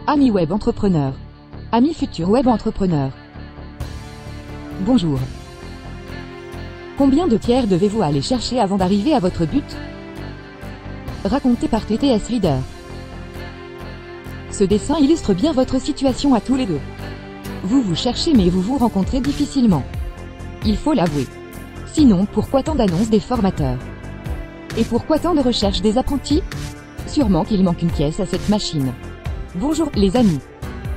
Amis web entrepreneurs. Amis futurs web entrepreneurs. Bonjour. Combien de tiers devez-vous aller chercher avant d'arriver à votre but? Raconté par TTS Reader. Ce dessin illustre bien votre situation à tous les deux. Vous vous cherchez mais vous vous rencontrez difficilement. Il faut l'avouer. Sinon, pourquoi tant d'annonces des formateurs? Et pourquoi tant de recherches des apprentis? Sûrement qu'il manque une pièce à cette machine. Bonjour, les amis.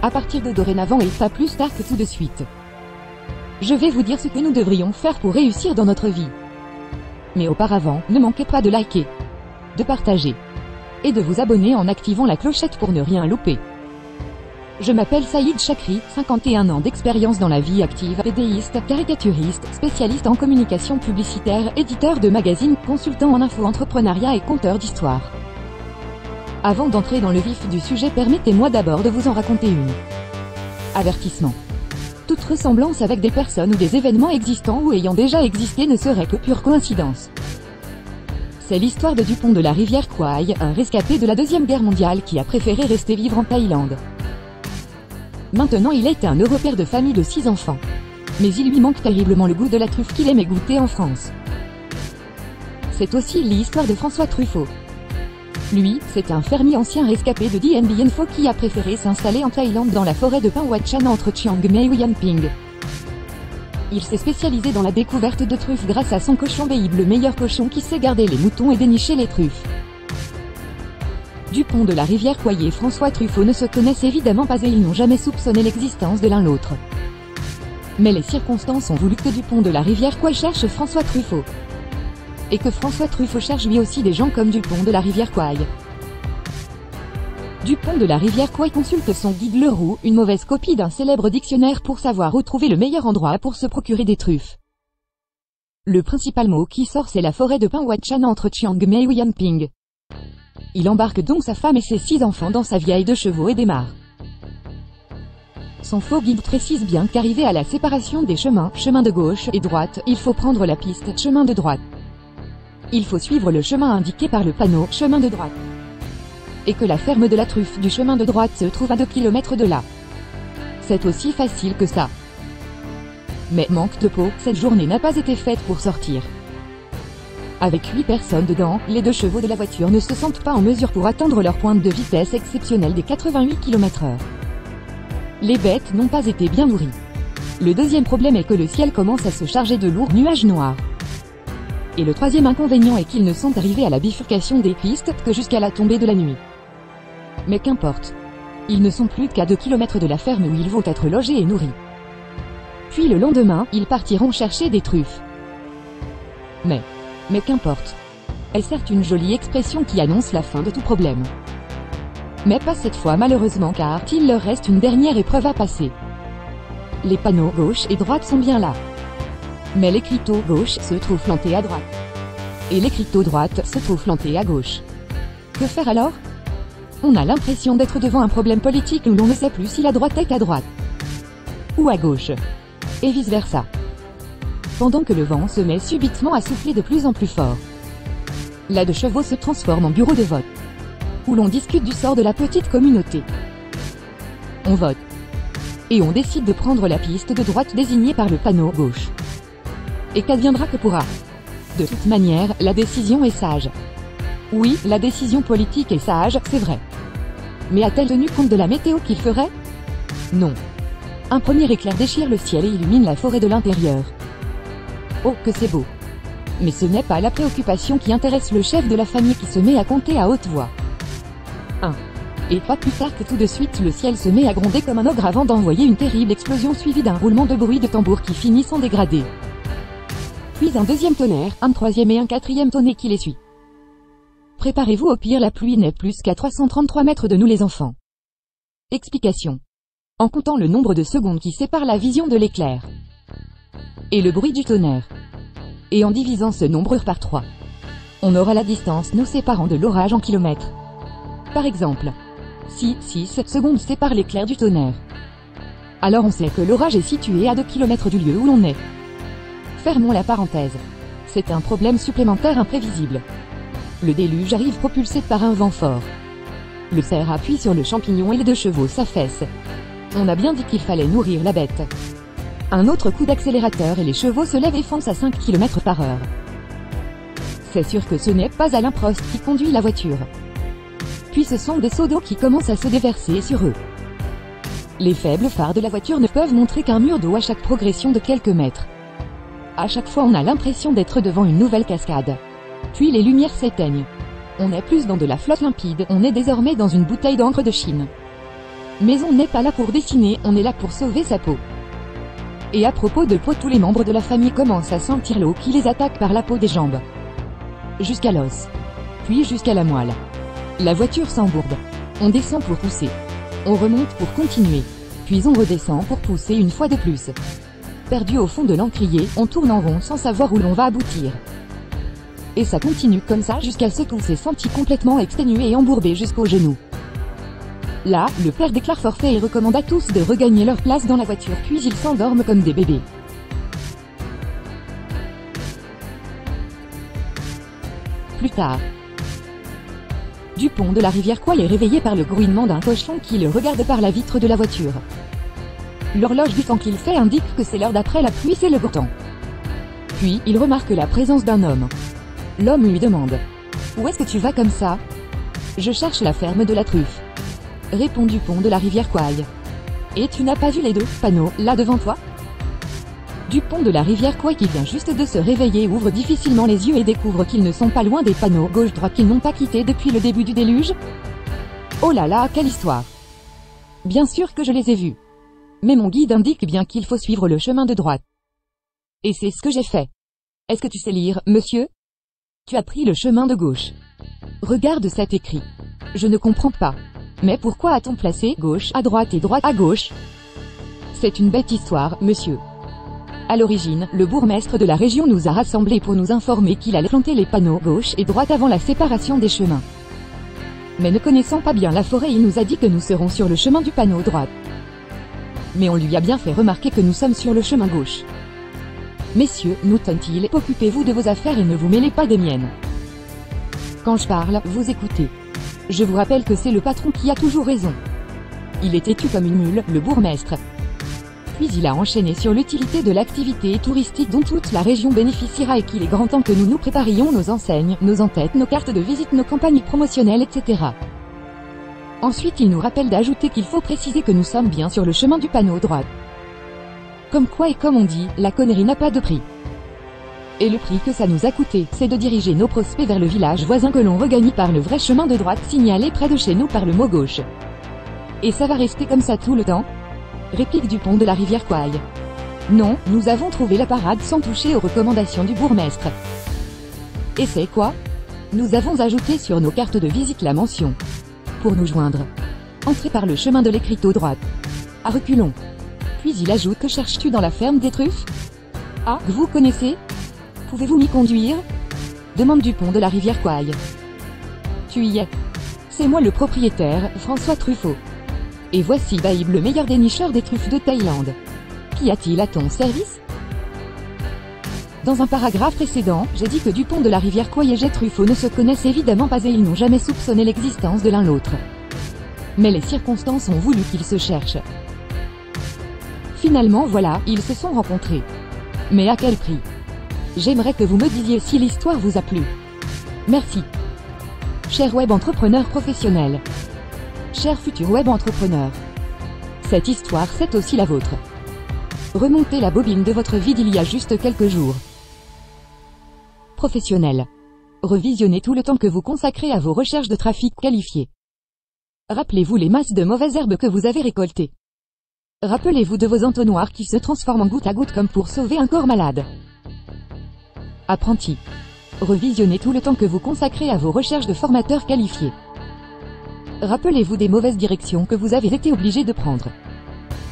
À partir de dorénavant et pas plus tard que tout de suite. Je vais vous dire ce que nous devrions faire pour réussir dans notre vie. Mais auparavant, ne manquez pas de liker, de partager, et de vous abonner en activant la clochette pour ne rien louper. Je m'appelle Saïd Chakri, 51 ans d'expérience dans la vie active, pédéiste, caricaturiste, spécialiste en communication publicitaire, éditeur de magazines, consultant en info-entrepreneuriat et conteur d'histoires. Avant d'entrer dans le vif du sujet, permettez-moi d'abord de vous en raconter une. Avertissement. Toute ressemblance avec des personnes ou des événements existants ou ayant déjà existé ne serait que pure coïncidence. C'est l'histoire de Dupont de la rivière Kwai, un rescapé de la Deuxième Guerre mondiale qui a préféré rester vivre en Thaïlande. Maintenant il est un heureux père de famille de 6 enfants. Mais il lui manque terriblement le goût de la truffe qu'il aimait goûter en France. C'est aussi l'histoire de François Truffaut. Lui, c'est un fermier ancien rescapé de Dien Bien Pho qui a préféré s'installer en Thaïlande dans la forêt de Phan Wat Chan entre Chiang Mai et Yan Ping. Il s'est spécialisé dans la découverte de truffes grâce à son cochon Babe, le meilleur cochon qui sait garder les moutons et dénicher les truffes. Dupont de la rivière Kwai et François Truffaut ne se connaissent évidemment pas et ils n'ont jamais soupçonné l'existence de l'un l'autre. Mais les circonstances ont voulu que Dupont de la rivière Kwai cherche François Truffaut. Et que François Truffaut cherche lui aussi des gens comme Dupont de la rivière Kwai. Dupont de la rivière Kwai consulte son guide Leroux, une mauvaise copie d'un célèbre dictionnaire pour savoir où trouver le meilleur endroit pour se procurer des truffes. Le principal mot qui sort c'est la forêt de Phan Wat Chan entre Chiang Mai et Yan Ping. Il embarque donc sa femme et ses 6 enfants dans sa vieille de chevaux et démarre. Son faux guide précise bien qu'arrivé à la séparation des chemins, chemin de gauche et droite, il faut prendre la piste, chemin de droite. Il faut suivre le chemin indiqué par le panneau, chemin de droite. Et que la ferme de la truffe du chemin de droite se trouve à 2 km de là. C'est aussi facile que ça. Mais manque de peau, cette journée n'a pas été faite pour sortir. Avec 8 personnes dedans, les 2 chevaux de la voiture ne se sentent pas en mesure pour atteindre leur pointe de vitesse exceptionnelle des 88 km/h. Les bêtes n'ont pas été bien nourries. Le deuxième problème est que le ciel commence à se charger de lourds nuages noirs. Et le troisième inconvénient est qu'ils ne sont arrivés à la bifurcation des pistes que jusqu'à la tombée de la nuit. Mais qu'importe. Ils ne sont plus qu'à 2 km de la ferme où ils vont être logés et nourris. Puis le lendemain, ils partiront chercher des truffes. Mais qu'importe. Est certes une jolie expression qui annonce la fin de tout problème. Mais pas cette fois malheureusement car il leur reste une dernière épreuve à passer. Les panneaux gauche et droite sont bien là. Mais l'écriteau gauche se trouve planté à droite. Et l'écriteau droite se trouve planté à gauche. Que faire alors? On a l'impression d'être devant un problème politique où l'on ne sait plus si la droite est à droite ou à gauche. Et vice versa. Pendant que le vent se met subitement à souffler de plus en plus fort. La 2 chevaux se transforme en bureau de vote. Où l'on discute du sort de la petite communauté. On vote. Et on décide de prendre la piste de droite désignée par le panneau gauche. Et qu'adviendra que pourra. De toute manière, la décision est sage. Oui, la décision politique est sage, c'est vrai. Mais a-t-elle tenu compte de la météo qu'il ferait? Non. Un premier éclair déchire le ciel et illumine la forêt de l'intérieur. Oh, que c'est beau. Mais ce n'est pas la préoccupation qui intéresse le chef de la famille qui se met à compter à haute voix. 1. Et pas plus tard que tout de suite le ciel se met à gronder comme un ogre avant d'envoyer une terrible explosion suivie d'un roulement de bruit de tambour qui finit sans dégradé. Puis un deuxième tonnerre, un troisième et un quatrième tonnerre qui les suit. Préparez-vous au pire, la pluie n'est plus qu'à 333 mètres de nous les enfants. Explication. En comptant le nombre de secondes qui séparent la vision de l'éclair et le bruit du tonnerre, et en divisant ce nombre par 3, on aura la distance nous séparant de l'orage en kilomètres. Par exemple, si 6 secondes séparent l'éclair du tonnerre, alors on sait que l'orage est situé à 2 km du lieu où l'on est. Fermons la parenthèse. C'est un problème supplémentaire imprévisible. Le déluge arrive propulsé par un vent fort. Le cerf appuie sur le champignon et les 2 chevaux s'affaissent. On a bien dit qu'il fallait nourrir la bête. Un autre coup d'accélérateur et les chevaux se lèvent et foncent à 5 km/h. C'est sûr que ce n'est pas Alain Prost qui conduit la voiture. Puis ce sont des seaux d'eau qui commencent à se déverser sur eux. Les faibles phares de la voiture ne peuvent montrer qu'un mur d'eau à chaque progression de quelques mètres. À chaque fois on a l'impression d'être devant une nouvelle cascade. Puis les lumières s'éteignent. On n'est plus dans de la flotte limpide, on est désormais dans une bouteille d'encre de Chine. Mais on n'est pas là pour dessiner, on est là pour sauver sa peau. Et à propos de peau, tous les membres de la famille commencent à sentir l'eau qui les attaque par la peau des jambes. Jusqu'à l'os. Puis jusqu'à la moelle. La voiture s'embourbe. On descend pour pousser. On remonte pour continuer. Puis on redescend pour pousser une fois de plus. Perdu au fond de l'encrier, on tourne en rond sans savoir où l'on va aboutir. Et ça continue comme ça jusqu'à ce qu'on s'est senti complètement exténué et embourbé jusqu'aux genoux. Là, le père déclare forfait et recommande à tous de regagner leur place dans la voiture, puis ils s'endorment comme des bébés. Plus tard, Dupont de la rivière Quoy est réveillé par le grouillement d'un cochon qui le regarde par la vitre de la voiture. L'horloge du temps qu'il fait indique que c'est l'heure d'après la pluie, c'est le beau temps. Puis, il remarque la présence d'un homme. L'homme lui demande « Où est-ce que tu vas comme ça ?»« Je cherche la ferme de la truffe. » Répond Dupont de la rivière Quoy. « Et tu n'as pas vu les 2 panneaux, là devant toi ?» Dupont de la rivière Quoy, qui vient juste de se réveiller, ouvre difficilement les yeux et découvre qu'ils ne sont pas loin des panneaux gauche-droite qu'ils n'ont pas quittés depuis le début du déluge. Oh là là, quelle histoire! Bien sûr que je les ai vus. Mais mon guide indique bien qu'il faut suivre le chemin de droite. Et c'est ce que j'ai fait. Est-ce que tu sais lire, monsieur? Tu as pris le chemin de gauche. Regarde cet écrit. Je ne comprends pas. Mais pourquoi a-t-on placé gauche à droite et droite à gauche? C'est une bête histoire, monsieur. À l'origine, le bourgmestre de la région nous a rassemblés pour nous informer qu'il allait planter les panneaux gauche et droite avant la séparation des chemins. Mais ne connaissant pas bien la forêt, il nous a dit que nous serons sur le chemin du panneau droite. Mais on lui a bien fait remarquer que nous sommes sur le chemin gauche. Messieurs, nous tonne-t-il, occupez-vous de vos affaires et ne vous mêlez pas des miennes. Quand je parle, vous écoutez. Je vous rappelle que c'est le patron qui a toujours raison. Il est têtu comme une mule, le bourgmestre. Puis il a enchaîné sur l'utilité de l'activité touristique dont toute la région bénéficiera et qu'il est grand temps que nous nous préparions nos enseignes, nos entêtes, nos cartes de visite, nos campagnes promotionnelles, etc. Ensuite il nous rappelle d'ajouter qu'il faut préciser que nous sommes bien sur le chemin du panneau droite. Comme quoi et comme on dit, la connerie n'a pas de prix. Et le prix que ça nous a coûté, c'est de diriger nos prospects vers le village voisin que l'on regagne par le vrai chemin de droite signalé près de chez nous par le mot gauche. Et ça va rester comme ça tout le temps? Réplique Dupont de la rivière Quoy. Non, nous avons trouvé la parade sans toucher aux recommandations du bourgmestre. Et c'est quoi? Nous avons ajouté sur nos cartes de visite la mention. Pour nous joindre. Entrez par le chemin de l'écriteau droite. À reculons. Puis il ajoute: que cherches-tu dans la ferme des truffes? Ah, vous connaissez? Pouvez-vous m'y conduire? Demande Dupont de la rivière Quoy. Tu y es. C'est moi le propriétaire, François Truffaut. Et voici Baïb, le meilleur dénicheur des truffes de Thaïlande. Qu'y a-t-il à ton service? Dans un paragraphe précédent, j'ai dit que Dupont de la rivière Quoy et Jet Truffaut ne se connaissent évidemment pas et ils n'ont jamais soupçonné l'existence de l'un l'autre. Mais les circonstances ont voulu qu'ils se cherchent. Finalement voilà, ils se sont rencontrés. Mais à quel prix? J'aimerais que vous me disiez si l'histoire vous a plu. Merci. Cher web entrepreneur professionnel. Cher futur web entrepreneur. Cette histoire, c'est aussi la vôtre. Remontez la bobine de votre vie d'il y a juste quelques jours. Professionnel. Revisionnez tout le temps que vous consacrez à vos recherches de trafic qualifié. Rappelez-vous les masses de mauvaises herbes que vous avez récoltées. Rappelez-vous de vos entonnoirs qui se transforment en goutte à goutte comme pour sauver un corps malade. Apprenti. Revisionnez tout le temps que vous consacrez à vos recherches de formateurs qualifiés. Rappelez-vous des mauvaises directions que vous avez été obligé de prendre.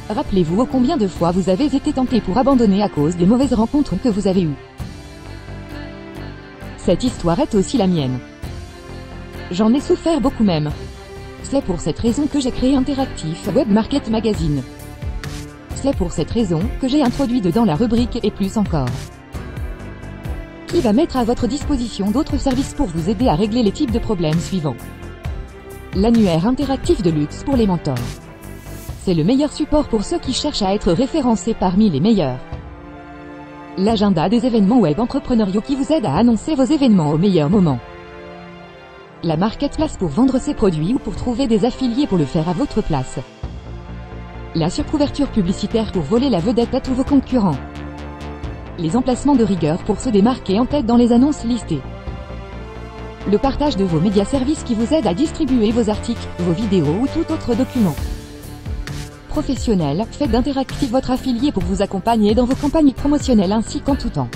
Rappelez-vous ô combien de fois vous avez été tenté pour abandonner à cause des mauvaises rencontres que vous avez eues. Cette histoire est aussi la mienne. J'en ai souffert beaucoup même. C'est pour cette raison que j'ai créé Interactif Web Market Magazine. C'est pour cette raison que j'ai introduit dedans la rubrique et plus encore. Qui va mettre à votre disposition d'autres services pour vous aider à régler les types de problèmes suivants. L'annuaire interactif de luxe pour les mentors. C'est le meilleur support pour ceux qui cherchent à être référencés parmi les meilleurs. L'agenda des événements web entrepreneuriaux qui vous aide à annoncer vos événements au meilleur moment. La marketplace pour vendre ses produits ou pour trouver des affiliés pour le faire à votre place. La surcouverture publicitaire pour voler la vedette à tous vos concurrents. Les emplacements de rigueur pour se démarquer en tête dans les annonces listées. Le partage de vos médias services qui vous aide à distribuer vos articles, vos vidéos ou tout autre document. Professionnel, faites d'interactif votre affilié pour vous accompagner dans vos campagnes promotionnelles ainsi qu'en tout temps.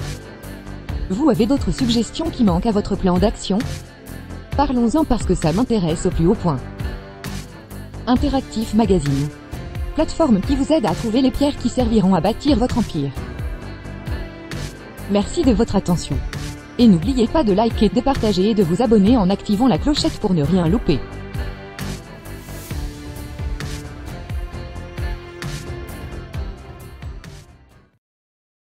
Vous avez d'autres suggestions qui manquent à votre plan d'action? Parlons-en parce que ça m'intéresse au plus haut point. Interactif Magazine. Plateforme qui vous aide à trouver les pierres qui serviront à bâtir votre empire. Merci de votre attention. Et n'oubliez pas de liker, de partager et de vous abonner en activant la clochette pour ne rien louper.